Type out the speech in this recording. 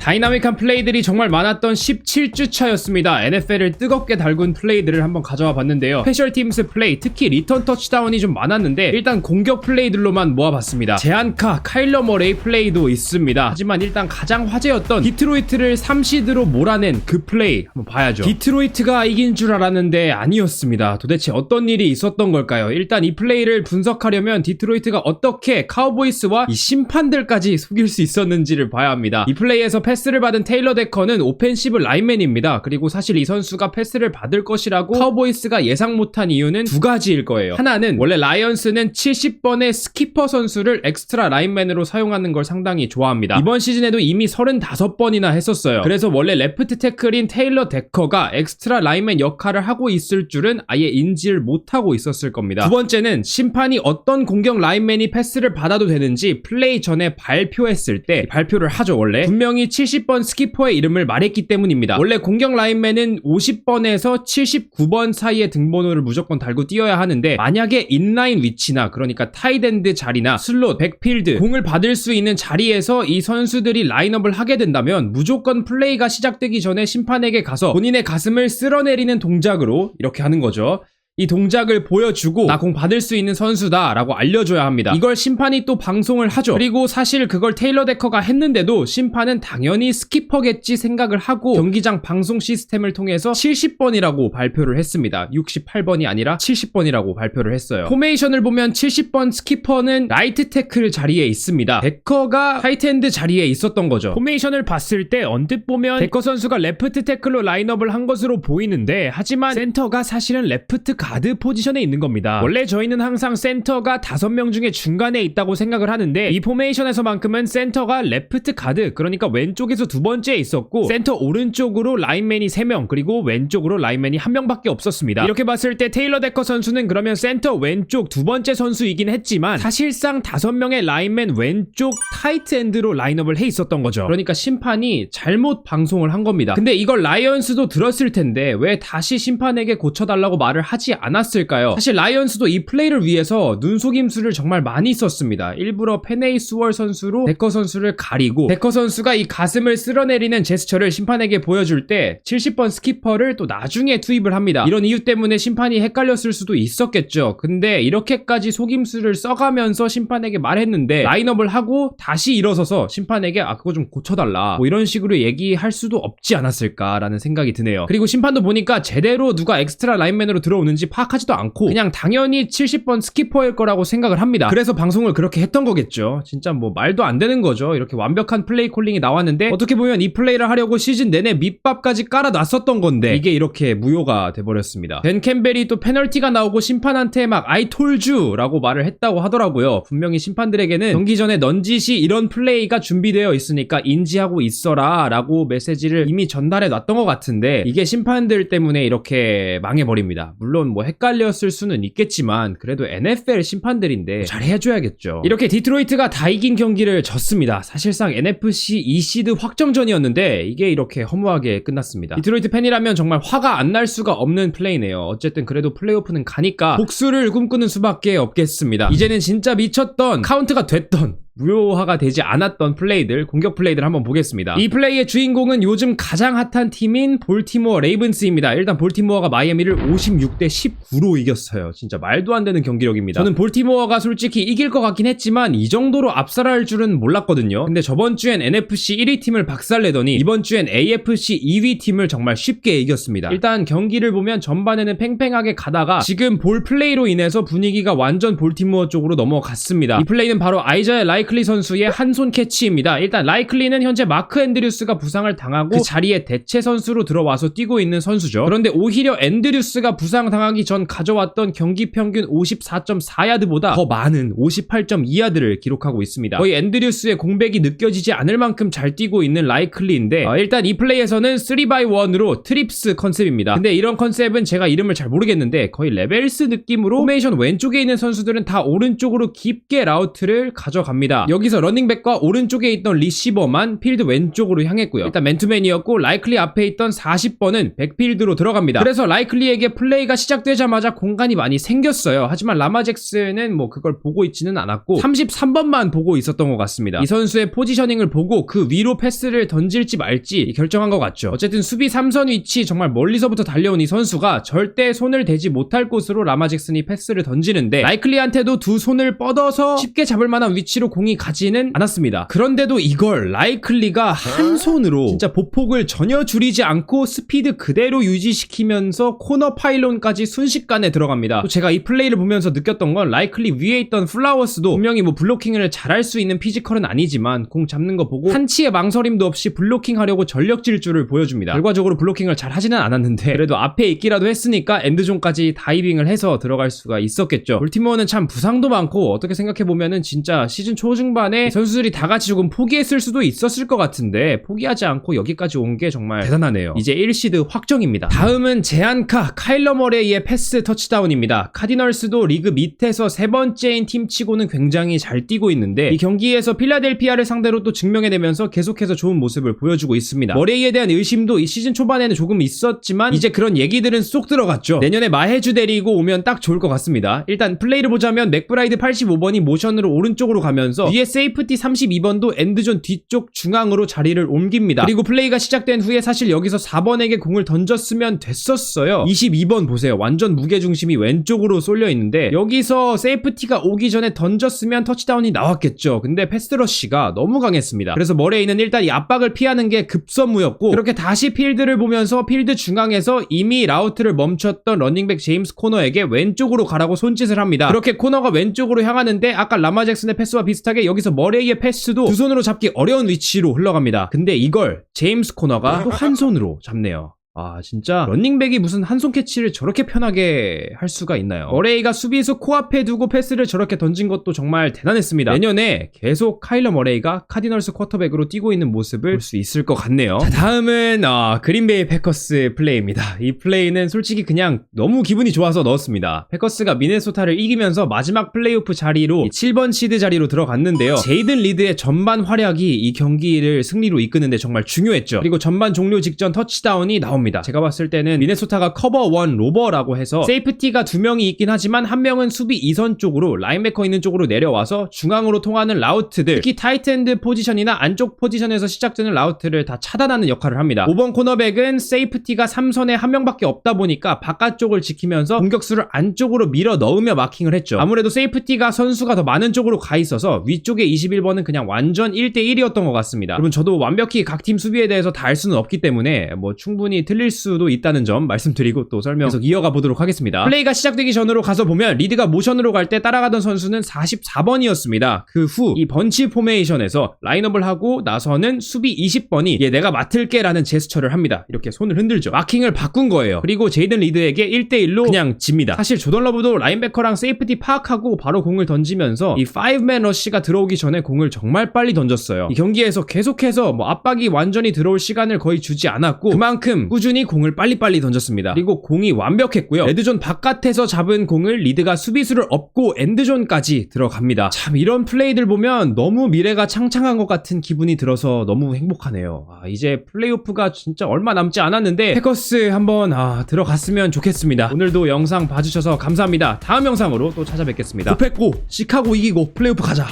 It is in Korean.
다이나믹한 플레이들이 정말 많았던 17주차였습니다. NFL을 뜨겁게 달군 플레이들을 한번 가져와 봤는데요. 스페셜 팀스 플레이, 특히 리턴 터치다운이 좀 많았는데 일단 공격 플레이들로만 모아봤습니다. 제안카, 카일러 머레이 플레이도 있습니다. 하지만 일단 가장 화제였던 디트로이트를 3시드로 몰아낸 그 플레이 한번 봐야죠. 디트로이트가 이긴 줄 알았는데 아니었습니다. 도대체 어떤 일이 있었던 걸까요? 일단 이 플레이를 분석하려면 디트로이트가 어떻게 카우보이스와 이 심판들까지 속일 수 있었는지를 봐야 합니다. 이 플레이에서 패스를 받은 테일러 데커는 오펜시브 라인맨입니다. 그리고 사실 이 선수가 패스를 받을 것이라고 카우보이스가 예상 못한 이유는 두 가지일 거예요. 하나는 원래 라이언스는 70번의 스키퍼 선수를 엑스트라 라인맨으로 사용하는 걸 상당히 좋아합니다. 이번 시즌에도 이미 35번이나 했었어요. 그래서 원래 레프트 태클인 테일러 데커가 엑스트라 라인맨 역할을 하고 있을 줄은 아예 인지를 못하고 있었을 겁니다. 두 번째는 심판이 어떤 공격 라인맨이 패스를 받아도 되는지 플레이 전에 발표했을 때 발표를 하죠. 원래 분명히 70번 스키퍼의 이름을 말했기 때문입니다. 원래 공격 라인맨은 50번에서 79번 사이의 등번호를 무조건 달고 뛰어야 하는데 만약에 인라인 위치나 그러니까 타이드엔드 자리나 슬롯, 백필드, 공을 받을 수 있는 자리에서 이 선수들이 라인업을 하게 된다면 무조건 플레이가 시작되기 전에 심판에게 가서 본인의 가슴을 쓸어내리는 동작으로 이렇게 하는 거죠. 이 동작을 보여주고 나 공 받을 수 있는 선수다 라고 알려줘야 합니다. 이걸 심판이 또 방송을 하죠. 그리고 사실 그걸 테일러 데커가 했는데도 심판은 당연히 스키퍼겠지 생각을 하고 경기장 방송 시스템을 통해서 70번이라고 발표를 했습니다. 68번이 아니라 70번이라고 발표를 했어요. 포메이션을 보면 70번 스키퍼는 라이트 태클 자리에 있습니다. 데커가 타이트엔드 자리에 있었던 거죠. 포메이션을 봤을 때 언뜻 보면 데커 선수가 레프트 태클로 라인업을 한 것으로 보이는데 하지만 센터가 사실은 레프트 가드 포지션에 있는 겁니다. 원래 저희는 항상 센터가 5명 중에 중간에 있다고 생각을 하는데 이 포메이션에서만큼은 센터가 레프트 가드, 그러니까 왼쪽에서 두 번째에 있었고 센터 오른쪽으로 라인맨이 3명 그리고 왼쪽으로 라인맨이 1명밖에 없었습니다. 이렇게 봤을 때 테일러 데커 선수는 그러면 센터 왼쪽 두 번째 선수이긴 했지만 사실상 5명의 라인맨 왼쪽 타이트 엔드로 라인업을 해 있었던 거죠. 그러니까 심판이 잘못 방송을 한 겁니다. 근데 이걸 라이언스도 들었을 텐데 왜 다시 심판에게 고쳐달라고 말을 하지 않았을까요? 사실 라이언스도 이 플레이를 위해서 눈속임수를 정말 많이 썼습니다. 일부러 페네이 수월 선수로 데커 선수를 가리고 데커 선수가 이 가슴을 쓸어내리는 제스처를 심판에게 보여줄 때 70번 스키퍼를 또 나중에 투입을 합니다. 이런 이유 때문에 심판이 헷갈렸을 수도 있었겠죠. 근데 이렇게까지 속임수를 써가면서 심판에게 말했는데 라인업을 하고 다시 일어서서 심판에게 그거 좀 고쳐달라 뭐 이런 식으로 얘기할 수도 없지 않았을까라는 생각이 드네요. 그리고 심판도 보니까 제대로 누가 엑스트라 라인맨으로 들어오는지 파악하지도 않고 그냥 당연히 70번 스키퍼일 거라고 생각을 합니다. 그래서 방송을 그렇게 했던 거겠죠. 진짜 뭐 말도 안 되는 거죠. 이렇게 완벽한 플레이 콜링이 나왔는데 어떻게 보면 이 플레이를 하려고 시즌 내내 밑밥까지 깔아놨었던 건데 이게 이렇게 무효가 돼버렸습니다. 벤 캠벨이 또 페널티가 나오고 심판한테 막 I told you 라고 말을 했다고 하더라고요. 분명히 심판들에게는 경기 전에 넌지시 이런 플레이가 준비되어 있으니까 인지하고 있어라 라고 메시지를 이미 전달해 놨던 것 같은데 이게 심판들 때문에 이렇게 망해버립니다. 물론 뭐 헷갈렸을 수는 있겠지만 그래도 NFL 심판들인데 잘 해줘야겠죠. 이렇게 디트로이트가 다 이긴 경기를 졌습니다. 사실상 NFC 2시드 확정전이었는데 이게 이렇게 허무하게 끝났습니다. 디트로이트 팬이라면 정말 화가 안 날 수가 없는 플레이네요. 어쨌든 그래도 플레이오프는 가니까 복수를 꿈꾸는 수밖에 없겠습니다. 이제는 진짜 미쳤던 카운트가 됐던 무효화가 되지 않았던 플레이들, 공격 플레이들 한번 보겠습니다. 이 플레이의 주인공은 요즘 가장 핫한 팀인 볼티모어 레이븐스입니다. 일단 볼티모어가 마이애미를 56대 19로 이겼어요. 진짜 말도 안 되는 경기력입니다. 저는 볼티모어가 솔직히 이길 것 같긴 했지만 이 정도로 압살할 줄은 몰랐거든요. 근데 저번 주엔 NFC 1위 팀을 박살내더니 이번 주엔 AFC 2위 팀을 정말 쉽게 이겼습니다. 일단 경기를 보면 전반에는 팽팽하게 가다가 지금 볼 플레이로 인해서 분위기가 완전 볼티모어 쪽으로 넘어갔습니다. 이 플레이는 바로 아이자야 라이클리 선수의 한 손 캐치입니다. 일단 라이클리는 현재 마크 앤드류스가 부상을 당하고 그 자리에 대체 선수로 들어와서 뛰고 있는 선수죠. 그런데 오히려 앤드류스가 부상당하기 전 가져왔던 경기 평균 54.4야드보다 더 많은 58.2야드를 기록하고 있습니다. 거의 앤드류스의 공백이 느껴지지 않을 만큼 잘 뛰고 있는 라이클리인데 일단 이 플레이에서는 3x1으로 트립스 컨셉입니다. 근데 이런 컨셉은 제가 이름을 잘 모르겠는데 거의 레벨스 느낌으로 포메이션 왼쪽에 있는 선수들은 다 오른쪽으로 깊게 라우트를 가져갑니다. 들어갑니다. 여기서 러닝백과 오른쪽에 있던 리시버만 필드 왼쪽으로 향했고요. 일단 맨투맨이었고 라이클리 앞에 있던 40번은 백필드로 들어갑니다. 그래서 라이클리에게 플레이가 시작되자마자 공간이 많이 생겼어요. 하지만 라마 잭슨은 뭐 그걸 보고 있지는 않았고 33번만 보고 있었던 것 같습니다. 이 선수의 포지셔닝을 보고 그 위로 패스를 던질지 말지 결정한 것 같죠. 어쨌든 수비 3선 위치 정말 멀리서부터 달려온 이 선수가 절대 손을 대지 못할 곳으로 라마 잭슨이 패스를 던지는데 라이클리한테도 두 손을 뻗어서 쉽게 잡을 만한 위치로 공이 가지는 않았습니다. 그런데도 이걸 라이클리가 한 손으로 진짜 보폭을 전혀 줄이지 않고 스피드 그대로 유지시키면서 코너 파일론까지 순식간에 들어갑니다. 또 제가 이 플레이를 보면서 느꼈던 건 라이클리 위에 있던 플라워스도 분명히 뭐 블로킹을 잘할 수 있는 피지컬은 아니지만 공 잡는 거 보고 한치의 망설임도 없이 블로킹하려고 전력 질주를 보여줍니다. 결과적으로 블로킹을 잘 하지는 않았는데 그래도 앞에 있기라도 했으니까 엔드존까지 다이빙을 해서 들어갈 수가 있었겠죠. 볼티모어는 참 부상도 많고 어떻게 생각해보면은 진짜 시즌 초중반에 선수들이 다 같이 조금 포기했을 수도 있었을 것 같은데 포기하지 않고 여기까지 온 게 정말 대단하네요. 이제 1시드 확정입니다. 다음은 제안카 카일러 머레이의 패스 터치다운입니다. 카디널스도 리그 밑에서 세 번째인 팀치고는 굉장히 잘 뛰고 있는데 이 경기에서 필라델피아를 상대로 또 증명해내면서 계속해서 좋은 모습을 보여주고 있습니다. 머레이에 대한 의심도 이 시즌 초반에는 조금 있었지만 이제 그런 얘기들은 쏙 들어갔죠. 내년에 마헤주 데리고 오면 딱 좋을 것 같습니다. 일단 플레이를 보자면 맥브라이드 85번이 모션으로 오른쪽으로 가면서 위에 세이프티 32번도 엔드존 뒤쪽 중앙으로 자리를 옮깁니다. 그리고 플레이가 시작된 후에 사실 여기서 4번에게 공을 던졌으면 됐었어요. 22번 보세요. 완전 무게중심이 왼쪽으로 쏠려 있는데 여기서 세이프티가 오기 전에 던졌으면 터치다운이 나왔겠죠. 근데 패스러쉬가 너무 강했습니다. 그래서 머레이는 일단 이 압박을 피하는 게 급선무였고 그렇게 다시 필드를 보면서 필드 중앙에서 이미 라우트를 멈췄던 러닝백 제임스 코너에게 왼쪽으로 가라고 손짓을 합니다. 그렇게 코너가 왼쪽으로 향하는데 아까 라마 잭슨의 패스와 비슷하게 여기서 머레이의 패스도 두 손으로 잡기 어려운 위치로 흘러갑니다. 근데 이걸 제임스 코너가 또 한 손으로 잡네요. 아 진짜 런닝백이 무슨 한손 캐치를 저렇게 편하게 할 수가 있나요? 머레이가 수비수 코앞에 두고 패스를 저렇게 던진 것도 정말 대단했습니다. 내년에 계속 카일러 머레이가 카디널스 쿼터백으로 뛰고 있는 모습을 볼 수 있을 것 같네요. 자, 다음은 그린베이 패커스 플레이입니다. 이 플레이는 솔직히 그냥 너무 기분이 좋아서 넣었습니다. 패커스가 미네소타를 이기면서 마지막 플레이오프 자리로 7번 시드 자리로 들어갔는데요. 제이든 리드의 전반 활약이 이 경기를 승리로 이끄는데 정말 중요했죠. 그리고 전반 종료 직전 터치다운이 나옵니다. 제가 봤을 때는 미네소타가 커버 1 로버라고 해서 세이프티가 2명이 있긴 하지만 한 명은 수비 2선 쪽으로 라인베커 있는 쪽으로 내려와서 중앙으로 통하는 라우트들 특히 타이트엔드 포지션이나 안쪽 포지션에서 시작되는 라우트를 다 차단하는 역할을 합니다. 5번 코너백은 세이프티가 3선에 한 명밖에 없다 보니까 바깥쪽을 지키면서 공격수를 안쪽으로 밀어 넣으며 마킹을 했죠. 아무래도 세이프티가 선수가 더 많은 쪽으로 가 있어서 위쪽에 21번은 그냥 완전 1대1이었던 것 같습니다. 여러분 저도 완벽히 각 팀 수비에 대해서 다 알 수는 없기 때문에 뭐 충분히 틀릴 수도 있다는 점 말씀드리고 또 설명 계속 이어가 보도록 하겠습니다. 플레이가 시작되기 전으로 가서 보면 리드가 모션으로 갈 때 따라가던 선수는 44번이었습니다. 그 후 이 번치 포메이션에서 라인업을 하고 나서는 수비 20번이 얘 내가 맡을게 라는 제스처를 합니다. 이렇게 손을 흔들죠. 마킹을 바꾼 거예요. 그리고 제이든 리드에게 1대1로 그냥 집니다. 사실 조던 러브도 라인베커랑 세이프티 파악하고 바로 공을 던지면서 이 5맨 러쉬가 들어오기 전에 공을 정말 빨리 던졌어요. 이 경기에서 계속해서 뭐 압박이 완전히 들어올 시간을 거의 주지 않았고 그만큼 꾸준히 공을 빨리빨리 던졌습니다. 그리고 공이 완벽했고요. 레드존 바깥에서 잡은 공을 리드가 수비수를 업고 엔드존까지 들어갑니다. 참 이런 플레이들 보면 너무 미래가 창창한 것 같은 기분이 들어서 너무 행복하네요. 이제 플레이오프가 진짜 얼마 남지 않았는데 패커스 한번 들어갔으면 좋겠습니다. 오늘도 영상 봐주셔서 감사합니다. 다음 영상으로 또 찾아뵙겠습니다. 고패고 시카고 이기고 플레이오프 가자.